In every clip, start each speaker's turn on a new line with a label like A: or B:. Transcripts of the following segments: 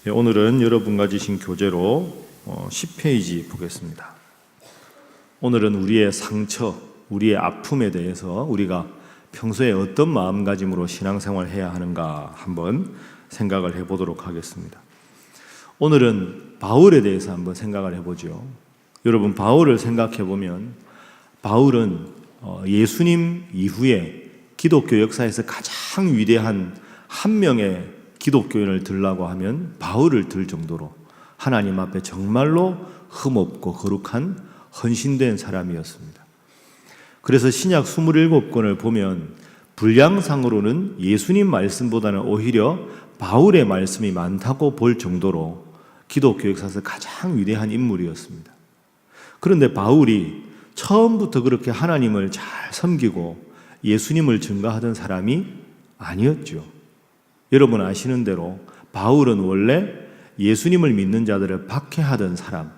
A: 오늘은 여러분과 주신 교재로 10페이지 보겠습니다. 오늘은 우리의 상처, 우리의 아픔에 대해서 우리가 평소에 어떤 마음가짐으로 신앙생활을 해야 하는가 한번 생각을 해보도록 하겠습니다. 오늘은 바울에 대해서 한번 생각을 해보죠. 여러분, 바울을 생각해보면 바울은 예수님 이후에 기독교 역사에서 가장 위대한 한 명의 기독교인을 들라고 하면 바울을 들 정도로 하나님 앞에 정말로 흠없고 거룩한 헌신된 사람이었습니다. 그래서 신약 27권을 보면 분량상으로는 예수님 말씀보다는 오히려 바울의 말씀이 많다고 볼 정도로 기독교 역사에서 가장 위대한 인물이었습니다. 그런데 바울이 처음부터 그렇게 하나님을 잘 섬기고 예수님을 증거하던 사람이 아니었죠. 여러분 아시는 대로 바울은 원래 예수님을 믿는 자들을 박해하던 사람,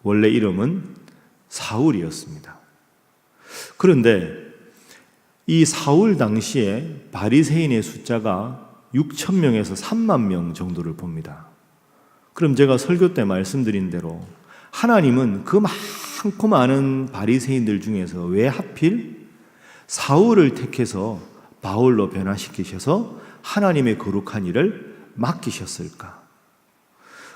A: 원래 이름은 사울이었습니다. 그런데 이 사울 당시에 바리새인의 숫자가 6,000명에서 3만 명 정도를 봅니다. 그럼 제가 설교 때 말씀드린 대로 하나님은 그 많고 많은 바리새인들 중에서 왜 하필 사울을 택해서 바울로 변화시키셔서 하나님의 거룩한 일을 맡기셨을까?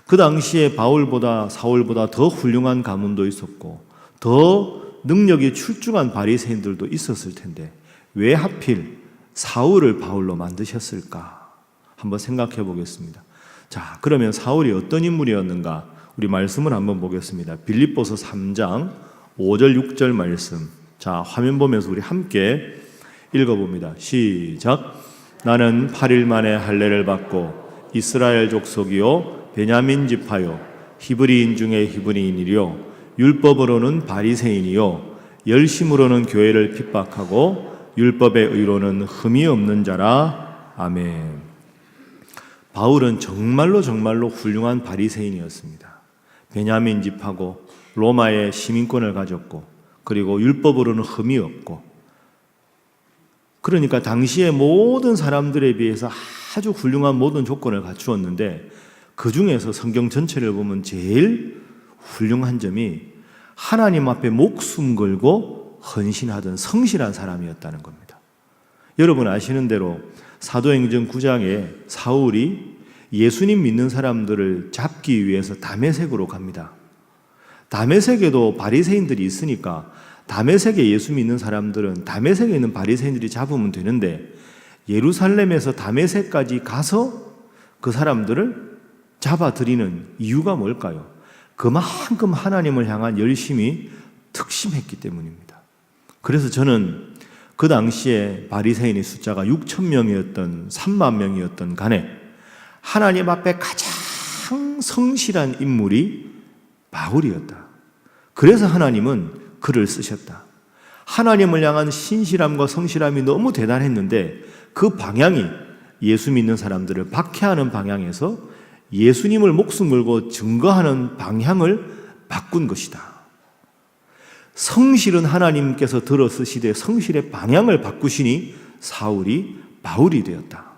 A: 그 당시에 사울보다 더 훌륭한 가문도 있었고 더 능력이 출중한 바리새인들도 있었을 텐데 왜 하필 사울을 바울로 만드셨을까? 한번 생각해 보겠습니다. 자, 그러면 사울이 어떤 인물이었는가? 우리 말씀을 한번 보겠습니다. 빌립보서 3장 5절 6절 말씀. 자, 화면 보면서 우리 함께 읽어봅니다. 시작. 나는 8일 만에 할례를 받고 이스라엘 족속이요 베냐민 지파요 히브리인 중에 히브리인이요 율법으로는 바리새인이요 열심으로는 교회를 핍박하고 율법의 의로는 흠이 없는 자라. 아멘. 바울은 정말로 훌륭한 바리새인이었습니다. 베냐민 지파고 로마의 시민권을 가졌고 그리고 율법으로는 흠이 없고, 그러니까 당시의 모든 사람들에 비해서 아주 훌륭한 모든 조건을 갖추었는데 그 중에서 성경 전체를 보면 제일 훌륭한 점이 하나님 앞에 목숨 걸고 헌신하던 성실한 사람이었다는 겁니다. 여러분 아시는 대로 사도행전 9장에 사울이 예수님 믿는 사람들을 잡기 위해서 다메섹으로 갑니다. 다메섹에도 바리새인들이 있으니까 다메섹에 예수 믿는 사람들은 다메섹에 있는 바리새인들이 잡으면 되는데 예루살렘에서 다메섹까지 가서 그 사람들을 잡아들이는 이유가 뭘까요? 그만큼 하나님을 향한 열심이 특심했기 때문입니다. 그래서 저는 그 당시에 바리새인의 숫자가 6,000명이었던 3만 명이었던 간에 하나님 앞에 가장 성실한 인물이 바울이었다. 그래서 하나님은 그를 쓰셨다. 하나님을 향한 신실함과 성실함이 너무 대단했는데 그 방향이 예수 믿는 사람들을 박해하는 방향에서 예수님을 목숨 걸고 증거하는 방향을 바꾼 것이다. 성실은 하나님께서 들어 쓰시되 성실의 방향을 바꾸시니 사울이 바울이 되었다.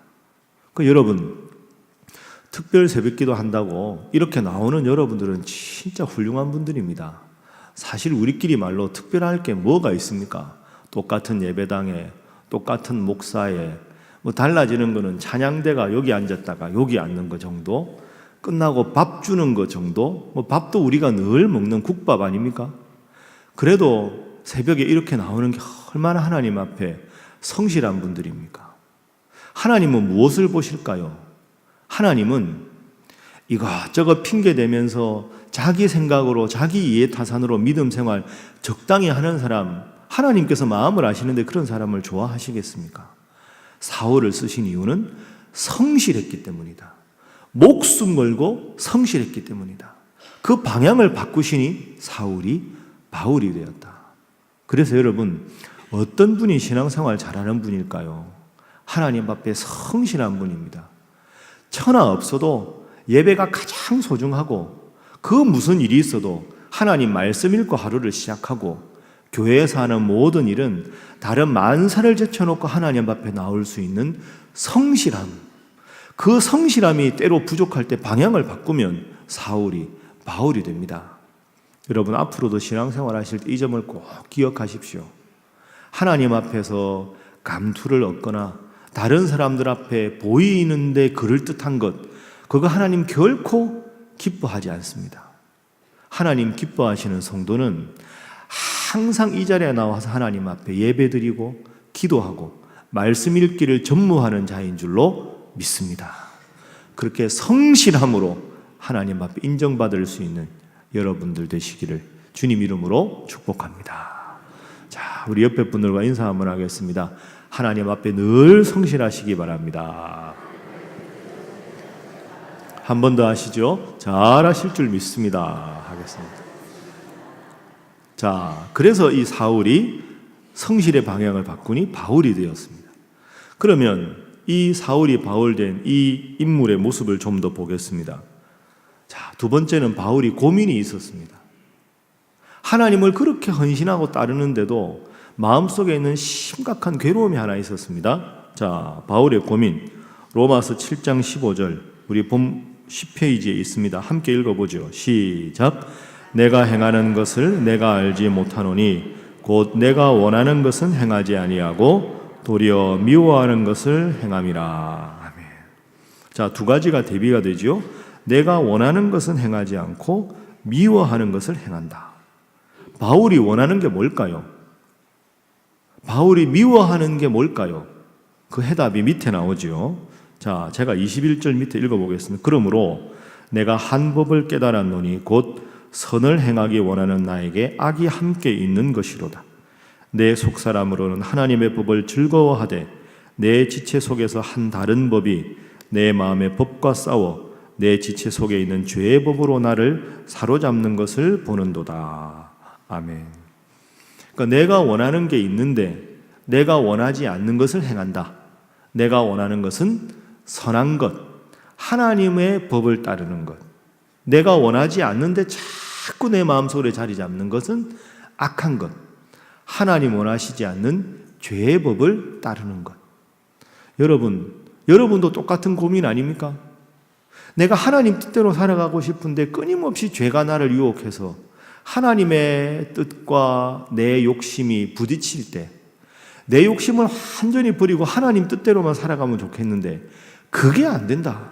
A: 여러분, 특별 새벽기도 한다고 이렇게 나오는 여러분들은 진짜 훌륭한 분들입니다. 사실 우리끼리 말로 특별할 게 뭐가 있습니까? 똑같은 예배당에, 똑같은 목사에, 달라지는 거는 찬양대가 여기 앉았다가 여기 앉는 거 정도, 끝나고 밥 주는 거 정도, 밥도 우리가 늘 먹는 국밥 아닙니까? 그래도 새벽에 이렇게 나오는 게 얼마나 하나님 앞에 성실한 분들입니까? 하나님은 무엇을 보실까요? 하나님은 이것저것 핑계대면서 자기 생각으로 자기 이해타산으로 믿음 생활 적당히 하는 사람, 하나님께서 마음을 아시는데 그런 사람을 좋아하시겠습니까? 사울을 쓰신 이유는 성실했기 때문이다. 목숨 걸고 성실했기 때문이다. 그 방향을 바꾸시니 사울이 바울이 되었다. 그래서 여러분, 어떤 분이 신앙생활 잘하는 분일까요? 하나님 앞에 성실한 분입니다. 천하 없어도 예배가 가장 소중하고 그 무슨 일이 있어도 하나님 말씀 읽고 하루를 시작하고 교회에서 하는 모든 일은 다른 만사를 제쳐놓고 하나님 앞에 나올 수 있는 성실함, 그 성실함이 때로 부족할 때 방향을 바꾸면 사울이 바울이 됩니다. 여러분, 앞으로도 신앙생활 하실 때 이 점을 꼭 기억하십시오. 하나님 앞에서 감투를 얻거나 다른 사람들 앞에 보이는데 그럴듯한 것, 그거 하나님 결코 기뻐하지 않습니다. 하나님 기뻐하시는 성도는 항상 이 자리에 나와서 하나님 앞에 예배드리고 기도하고 말씀 읽기를 전무하는 자인 줄로 믿습니다. 그렇게 성실함으로 하나님 앞에 인정받을 수 있는 여러분들 되시기를 주님 이름으로 축복합니다. 자, 우리 옆에 분들과 인사 한번 하겠습니다. 하나님 앞에 늘 성실하시기 바랍니다. 한 번 더 하시죠. 잘하실 줄 믿습니다. 하겠습니다. 자, 그래서 이 사울이 성실의 방향을 바꾸니 바울이 되었습니다. 그러면 이 사울이 바울 된 이 인물의 모습을 좀 더 보겠습니다. 자, 두 번째는 바울이 고민이 있었습니다. 하나님을 그렇게 헌신하고 따르는데도 마음속에 있는 심각한 괴로움이 하나 있었습니다. 자, 바울의 고민, 로마서 7장 15절, 우리 본 10페이지에 있습니다. 함께 읽어보죠. 시작. 내가 행하는 것을 내가 알지 못하노니 곧 내가 원하는 것은 행하지 아니하고 도리어 미워하는 것을 행함이라. 아멘. 자, 두 가지가 대비가 되지요. 내가 원하는 것은 행하지 않고 미워하는 것을 행한다. 바울이 원하는 게 뭘까요? 바울이 미워하는 게 뭘까요? 그 해답이 밑에 나오지요. 자, 제가 21절 밑에 읽어보겠습니다. 그러므로 내가 한 법을 깨달았노니 곧 선을 행하기 원하는 나에게 악이 함께 있는 것이로다. 내 속사람으로는 하나님의 법을 즐거워하되 내 지체 속에서 한 다른 법이 내 마음의 법과 싸워 내 지체 속에 있는 죄의 법으로 나를 사로잡는 것을 보는도다. 아멘. 그러니까 내가 원하는 게 있는데 내가 원하지 않는 것을 행한다. 내가 원하는 것은 선한 것, 하나님의 법을 따르는 것. 내가 원하지 않는데 자꾸 내 마음속에 자리 잡는 것은 악한 것, 하나님 원하시지 않는 죄의 법을 따르는 것. 여러분도 똑같은 고민 아닙니까? 내가 하나님 뜻대로 살아가고 싶은데 끊임없이 죄가 나를 유혹해서 하나님의 뜻과 내 욕심이 부딪힐 때 내 욕심을 완전히 버리고 하나님 뜻대로만 살아가면 좋겠는데 그게 안 된다.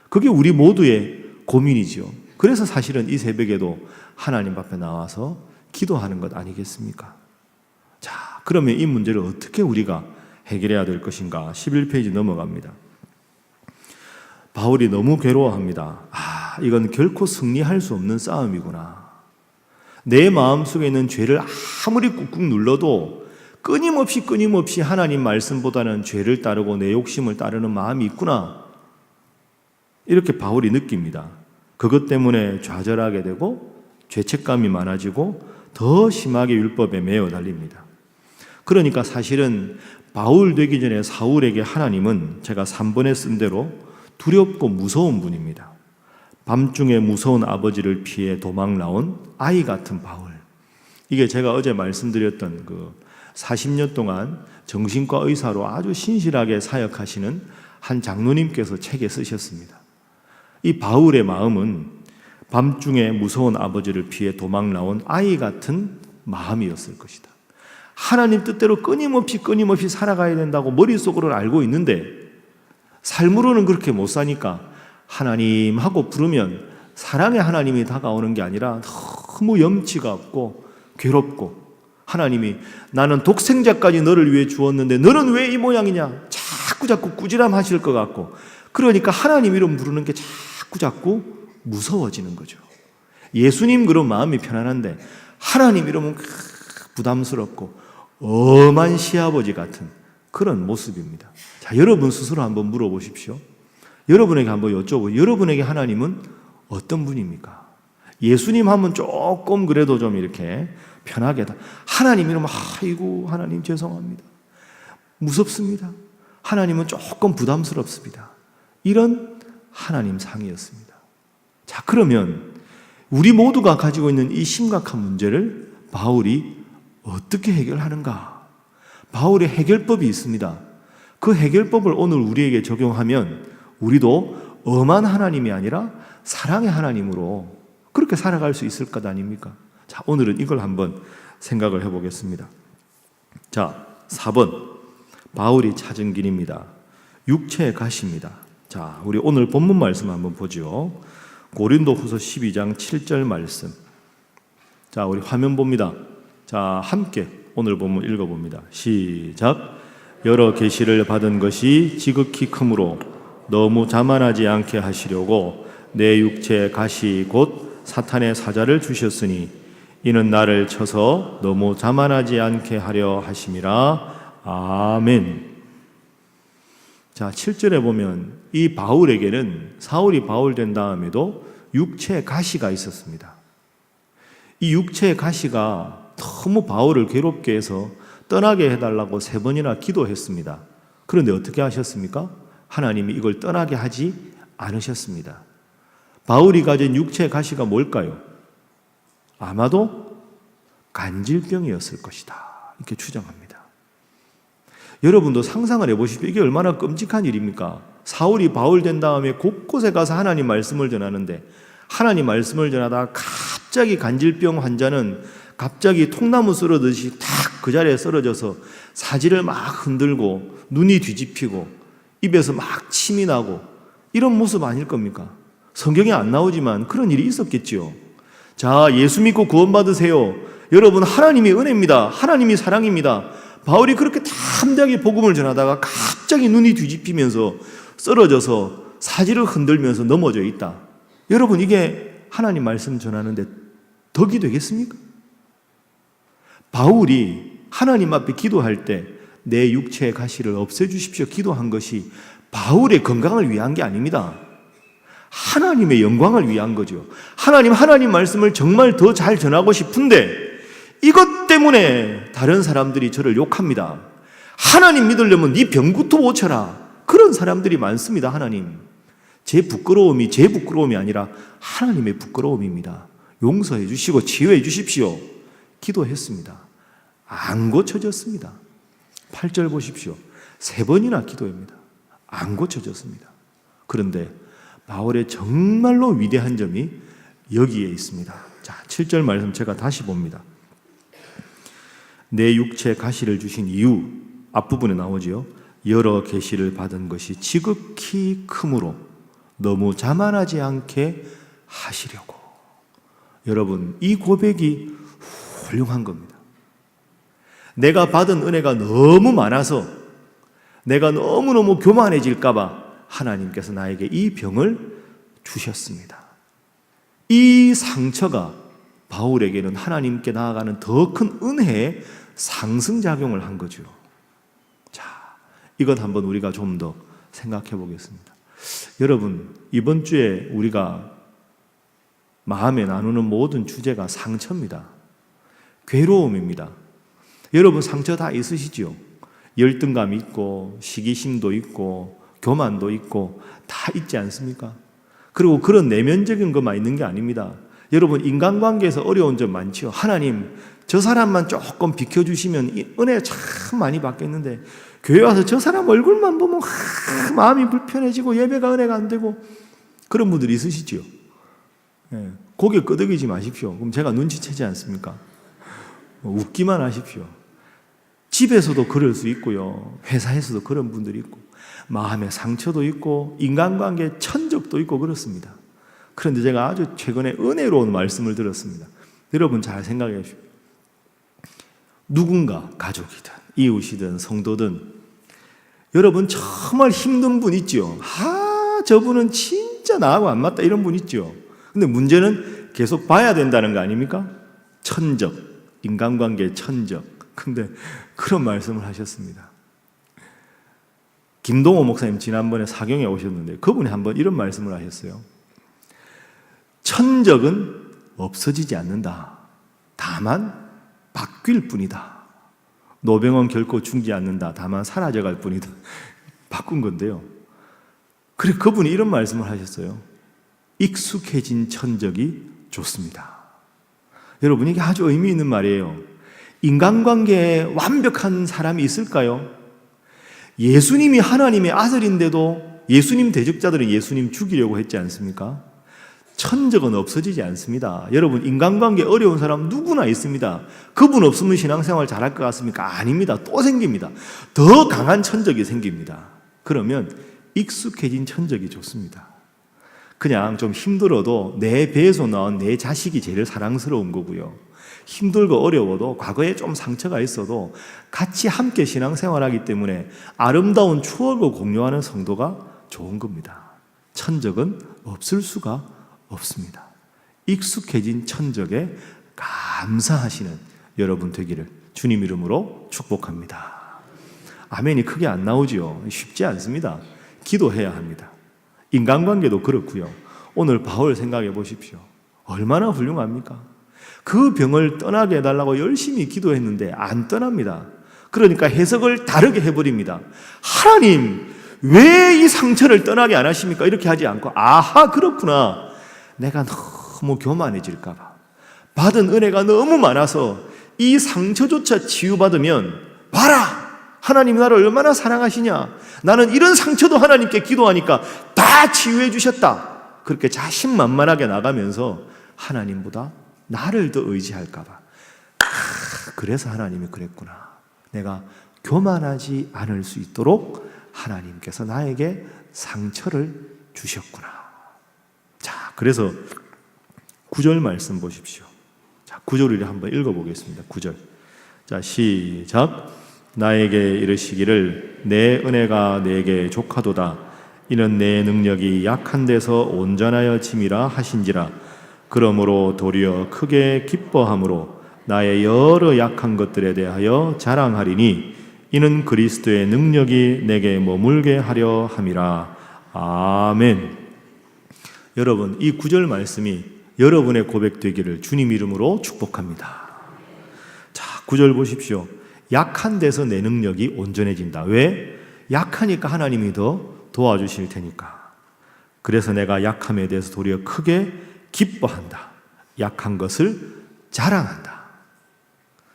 A: 그게 우리 모두의 고민이죠. 그래서 사실은 이 새벽에도 하나님 앞에 나와서 기도하는 것 아니겠습니까? 자, 그러면 이 문제를 어떻게 우리가 해결해야 될 것인가? 11페이지 넘어갑니다. 바울이 너무 괴로워합니다. 이건 결코 승리할 수 없는 싸움이구나. 내 마음속에 있는 죄를 아무리 꾹꾹 눌러도 끊임없이 하나님 말씀보다는 죄를 따르고 내 욕심을 따르는 마음이 있구나. 이렇게 바울이 느낍니다. 그것 때문에 좌절하게 되고 죄책감이 많아지고 더 심하게 율법에 매여 달립니다. 그러니까 사실은 바울 되기 전에 사울에게 하나님은 제가 3번에 쓴 대로 두렵고 무서운 분입니다. 밤중에 무서운 아버지를 피해 도망 나온 아이 같은 바울. 이게 제가 어제 말씀드렸던 그 40년 동안 정신과 의사로 아주 신실하게 사역하시는 한 장로님께서 책에 쓰셨습니다. 이 바울의 마음은 밤중에 무서운 아버지를 피해 도망 나온 아이 같은 마음이었을 것이다. 하나님 뜻대로 끊임없이 살아가야 된다고 머릿속으로는 알고 있는데 삶으로는 그렇게 못 사니까 하나님 하고 부르면 사랑의 하나님이 다가오는 게 아니라 너무 염치가 없고 괴롭고, 하나님이 나는 독생자까지 너를 위해 주었는데 너는 왜 이 모양이냐 자꾸 꾸지람하실 것 같고, 그러니까 하나님 이름 부르는 게 자꾸 무서워지는 거죠. 예수님 그런 마음이 편안한데 하나님 이름은 부담스럽고 엄한 시아버지 같은 그런 모습입니다. 자, 여러분 스스로 한번 물어보십시오. 여러분에게 한번 여쭤보고, 여러분에게 하나님은 어떤 분입니까? 예수님 하면 조금 그래도 좀 이렇게 편하게, 하나님 이러면 아이고 하나님 죄송합니다, 무섭습니다, 하나님은 조금 부담스럽습니다. 이런 하나님 상이었습니다. 자, 그러면 우리 모두가 가지고 있는 이 심각한 문제를 바울이 어떻게 해결하는가? 바울의 해결법이 있습니다. 그 해결법을 오늘 우리에게 적용하면 우리도 엄한 하나님이 아니라 사랑의 하나님으로 그렇게 살아갈 수 있을 것 아닙니까? 자, 오늘은 이걸 한번 생각을 해보겠습니다. 자, 4번 바울이 찾은 길입니다. 육체의 가시입니다. 자, 우리 오늘 본문 말씀 한번 보죠. 고린도후서 12장 7절 말씀. 자, 우리 화면 봅니다. 자, 함께 오늘 본문 읽어봅니다. 시작. 여러 계시를 받은 것이 지극히 크므로 너무 자만하지 않게 하시려고 내 육체의 가시 곧 사탄의 사자를 주셨으니 이는 나를 쳐서 너무 자만하지 않게 하려 하심이라. 아멘. 자, 7절에 보면 이 바울에게는 사울이 바울 된 다음에도 육체의 가시가 있었습니다. 이 육체의 가시가 너무 바울을 괴롭게 해서 떠나게 해달라고 3번이나 기도했습니다. 그런데 어떻게 하셨습니까? 하나님이 이걸 떠나게 하지 않으셨습니다. 바울이 가진 육체의 가시가 뭘까요? 아마도 간질병이었을 것이다, 이렇게 추정합니다. 여러분도 상상을 해보십시오. 이게 얼마나 끔찍한 일입니까? 사울이 바울 된 다음에 곳곳에 가서 하나님 말씀을 전하는데 하나님 말씀을 전하다가 갑자기 간질병 환자는 갑자기 통나무 쓰러듯이 탁 그 자리에 쓰러져서 사지를 막 흔들고 눈이 뒤집히고 입에서 막 침이 나고 이런 모습 아닐 겁니까? 성경에 안 나오지만 그런 일이 있었겠지요. 자, 예수 믿고 구원받으세요. 여러분, 하나님이 은혜입니다. 하나님이 사랑입니다. 바울이 그렇게 담대하게 복음을 전하다가 갑자기 눈이 뒤집히면서 쓰러져서 사지를 흔들면서 넘어져 있다. 여러분, 이게 하나님 말씀 전하는데 덕이 되겠습니까? 바울이 하나님 앞에 기도할 때 내 육체의 가시를 없애주십시오 기도한 것이 바울의 건강을 위한 게 아닙니다. 하나님의 영광을 위한 거죠. 하나님 말씀을 정말 더 잘 전하고 싶은데 이것 때문에 다른 사람들이 저를 욕합니다. 하나님 믿으려면 네 병부터 고쳐라. 그런 사람들이 많습니다. 하나님, 제 부끄러움이 아니라 하나님의 부끄러움입니다. 용서해 주시고 치유해 주십시오. 기도했습니다. 안 고쳐졌습니다. 8절 보십시오. 3번이나 기도합니다. 안 고쳐졌습니다. 그런데 바울의 정말로 위대한 점이 여기에 있습니다. 자, 7절 말씀 제가 다시 봅니다. 내 육체에 가시를 주신 이유, 앞부분에 나오지요. 여러 계시를 받은 것이 지극히 크므로 너무 자만하지 않게 하시려고. 여러분, 이 고백이 훌륭한 겁니다. 내가 받은 은혜가 너무 많아서 내가 너무너무 교만해질까 봐 하나님께서 나에게 이 병을 주셨습니다. 이 상처가 바울에게는 하나님께 나아가는 더 큰 은혜의 상승작용을 한 거죠. 자, 이것 한번 우리가 좀 더 생각해 보겠습니다. 여러분, 이번 주에 우리가 마음에 나누는 모든 주제가 상처입니다. 괴로움입니다. 여러분, 상처 다 있으시죠? 열등감 있고 시기심도 있고 교만도 있고 다 있지 않습니까? 그리고 그런 내면적인 것만 있는 게 아닙니다. 여러분, 인간관계에서 어려운 점 많지요. 하나님, 저 사람만 조금 비켜주시면 이 은혜 참 많이 받겠는데 교회 와서 저 사람 얼굴만 보면 마음이 불편해지고 예배가 은혜가 안 되고 그런 분들이 있으시지요. 고개 끄덕이지 마십시오. 그럼 제가 눈치채지 않습니까? 웃기만 하십시오. 집에서도 그럴 수 있고요. 회사에서도 그런 분들이 있고 마음의 상처도 있고 인간관계에 천적도 있고 그렇습니다. 그런데 제가 아주 최근에 은혜로운 말씀을 들었습니다. 여러분 잘 생각해 주십시오. 누군가 가족이든 이웃이든 성도든 여러분 정말 힘든 분 있죠. 저분은 진짜 나하고 안 맞다 이런 분 있죠. 근데 문제는 계속 봐야 된다는 거 아닙니까? 천적, 인간관계의 천적. 근데 그런 말씀을 하셨습니다. 김동호 목사님 지난번에 사경에 오셨는데 그분이 한번 이런 말씀을 하셨어요. 천적은 없어지지 않는다. 다만 바뀔 뿐이다. 노병은 결코 죽지 않는다. 다만 사라져갈 뿐이다. 바꾼 건데요. 그래 그분이 이런 말씀을 하셨어요. 익숙해진 천적이 좋습니다. 여러분, 이게 아주 의미 있는 말이에요. 인간관계에 완벽한 사람이 있을까요? 예수님이 하나님의 아들인데도 예수님 대적자들은 예수님 죽이려고 했지 않습니까? 천적은 없어지지 않습니다. 여러분, 인간관계 어려운 사람 누구나 있습니다. 그분 없으면 신앙생활 잘할 것 같습니까? 아닙니다. 또 생깁니다. 더 강한 천적이 생깁니다. 그러면 익숙해진 천적이 좋습니다. 그냥 좀 힘들어도 내 배에서 나온 내 자식이 제일 사랑스러운 거고요. 힘들고 어려워도 과거에 좀 상처가 있어도 같이 함께 신앙생활하기 때문에 아름다운 추억을 공유하는 성도가 좋은 겁니다. 천적은 없을 수가 없습니다. 익숙해진 천적에 감사하시는 여러분 되기를 주님 이름으로 축복합니다. 아멘이 크게 안 나오지요. 쉽지 않습니다. 기도해야 합니다. 인간관계도 그렇고요. 오늘 바울 생각해 보십시오. 얼마나 훌륭합니까? 그 병을 떠나게 해달라고 열심히 기도했는데 안 떠납니다. 그러니까 해석을 다르게 해버립니다. 하나님, 왜 이 상처를 떠나게 안 하십니까? 이렇게 하지 않고, 아하, 그렇구나. 내가 너무 교만해질까봐. 받은 은혜가 너무 많아서 이 상처조차 치유받으면, 봐라! 하나님이 나를 얼마나 사랑하시냐. 나는 이런 상처도 하나님께 기도하니까 다 치유해 주셨다. 그렇게 자신만만하게 나가면서 하나님보다 나를 더 의지할까 봐. 그래서 하나님이 그랬구나. 내가 교만하지 않을 수 있도록 하나님께서 나에게 상처를 주셨구나. 자, 그래서 9절 말씀 보십시오. 자, 9절을 한번 읽어보겠습니다. 9절. 자, 시작. 나에게 이르시기를 내 은혜가 내게 족하도다. 이는 내 능력이 약한 데서 온전하여 짐이라 하신지라. 그러므로 도리어 크게 기뻐함으로 나의 여러 약한 것들에 대하여 자랑하리니 이는 그리스도의 능력이 내게 머물게 하려 함이라. 아멘. 여러분, 이 9절 말씀이 여러분의 고백되기를 주님 이름으로 축복합니다. 자, 9절 보십시오. 약한 데서 내 능력이 온전해진다. 왜? 약하니까 하나님이 더 도와주실 테니까. 그래서 내가 약함에 대해서 도리어 크게 기뻐한다. 약한 것을 자랑한다.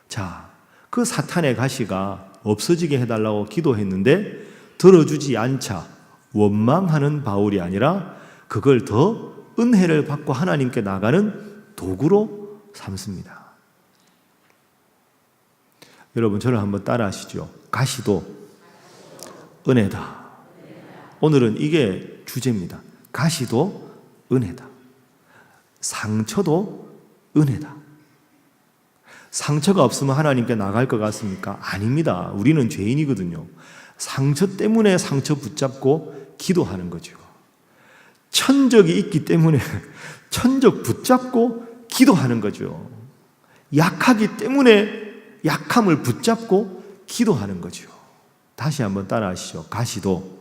A: 자, 그 사탄의 가시가 없어지게 해달라고 기도했는데 들어주지 않자 원망하는 바울이 아니라 그걸 더 은혜를 받고 하나님께 나가는 도구로 삼습니다. 여러분, 저를 한번 따라 하시죠. 가시도 은혜다. 오늘은 이게 주제입니다. 가시도 은혜다. 상처도 은혜다. 상처가 없으면 하나님께 나갈 것 같습니까? 아닙니다. 우리는 죄인이거든요. 상처 때문에 상처 붙잡고 기도하는 거죠. 천적이 있기 때문에 천적 붙잡고 기도하는 거죠. 약하기 때문에 약함을 붙잡고 기도하는 거죠. 다시 한번 따라 하시죠. 가시도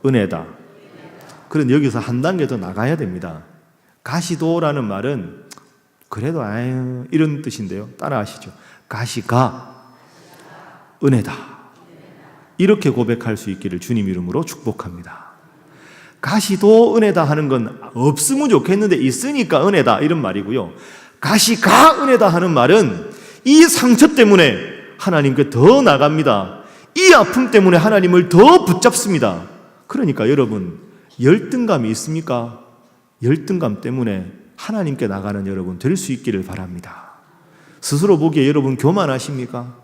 A: 은혜다. 그럼 여기서 한 단계 더 나가야 됩니다. 가시도라는 말은 그래도 아유 이런 뜻인데요. 따라 하시죠. 가시가 은혜다. 이렇게 고백할 수 있기를 주님 이름으로 축복합니다. 가시도 은혜다 하는 건 없으면 좋겠는데 있으니까 은혜다 이런 말이고요. 가시가 은혜다 하는 말은 이 상처 때문에 하나님께 더 나갑니다. 이 아픔 때문에 하나님을 더 붙잡습니다. 그러니까 여러분, 열등감이 있습니까? 열등감 때문에 하나님께 나가는 여러분 될 수 있기를 바랍니다. 스스로 보기에 여러분 교만하십니까?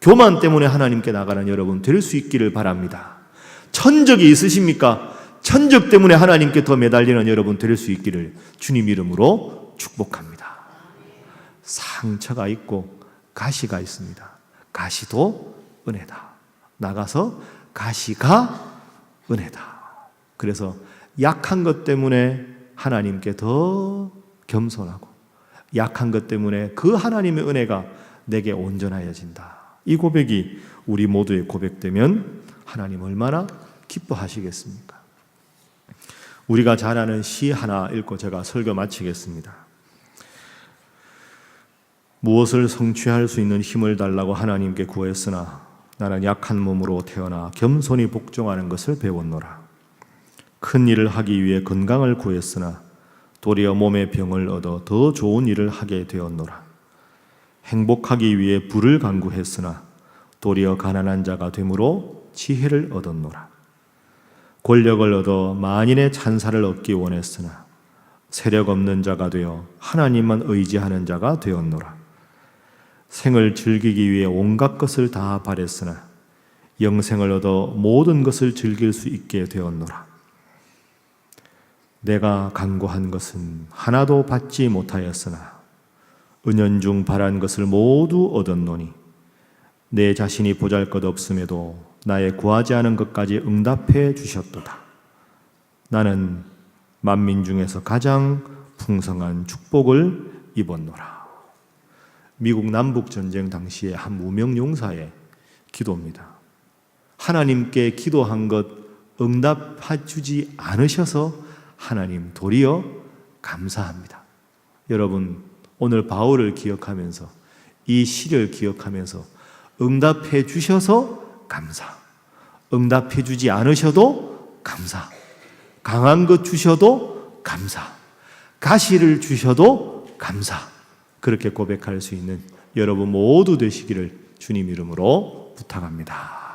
A: 교만 때문에 하나님께 나가는 여러분 될 수 있기를 바랍니다. 천적이 있으십니까? 천적 때문에 하나님께 더 매달리는 여러분 될 수 있기를 주님 이름으로 축복합니다. 상처가 있고 가시가 있습니다. 가시도 은혜다. 나가서 가시가 은혜다. 그래서 약한 것 때문에 하나님께 더 겸손하고 약한 것 때문에 그 하나님의 은혜가 내게 온전하여진다. 이 고백이 우리 모두의 고백되면 하나님 얼마나 기뻐하시겠습니까? 우리가 잘 아는 시 하나 읽고 제가 설교 마치겠습니다. 무엇을 성취할 수 있는 힘을 달라고 하나님께 구했으나 나는 약한 몸으로 태어나 겸손히 복종하는 것을 배웠노라. 큰 일을 하기 위해 건강을 구했으나 도리어 몸의 병을 얻어 더 좋은 일을 하게 되었노라. 행복하기 위해 부를 간구했으나 도리어 가난한 자가 되므로 지혜를 얻었노라. 권력을 얻어 만인의 찬사를 얻기 원했으나 세력 없는 자가 되어 하나님만 의지하는 자가 되었노라. 생을 즐기기 위해 온갖 것을 다 바랬으나 영생을 얻어 모든 것을 즐길 수 있게 되었노라. 내가 간구한 것은 하나도 받지 못하였으나 은연중 바란 것을 모두 얻었노니 내 자신이 보잘것없음에도 나의 구하지 않은 것까지 응답해 주셨도다. 나는 만민 중에서 가장 풍성한 축복을 입었노라. 미국 남북전쟁 당시의 한 무명 용사의 기도입니다. 하나님께 기도한 것 응답해 주지 않으셔서 하나님 도리어 감사합니다. 여러분, 오늘 바울을 기억하면서 이 시를 기억하면서 응답해 주셔서 감사, 응답해 주지 않으셔도 감사, 강한 것 주셔도 감사, 가시를 주셔도 감사, 그렇게 고백할 수 있는 여러분 모두 되시기를 주님 이름으로 부탁합니다.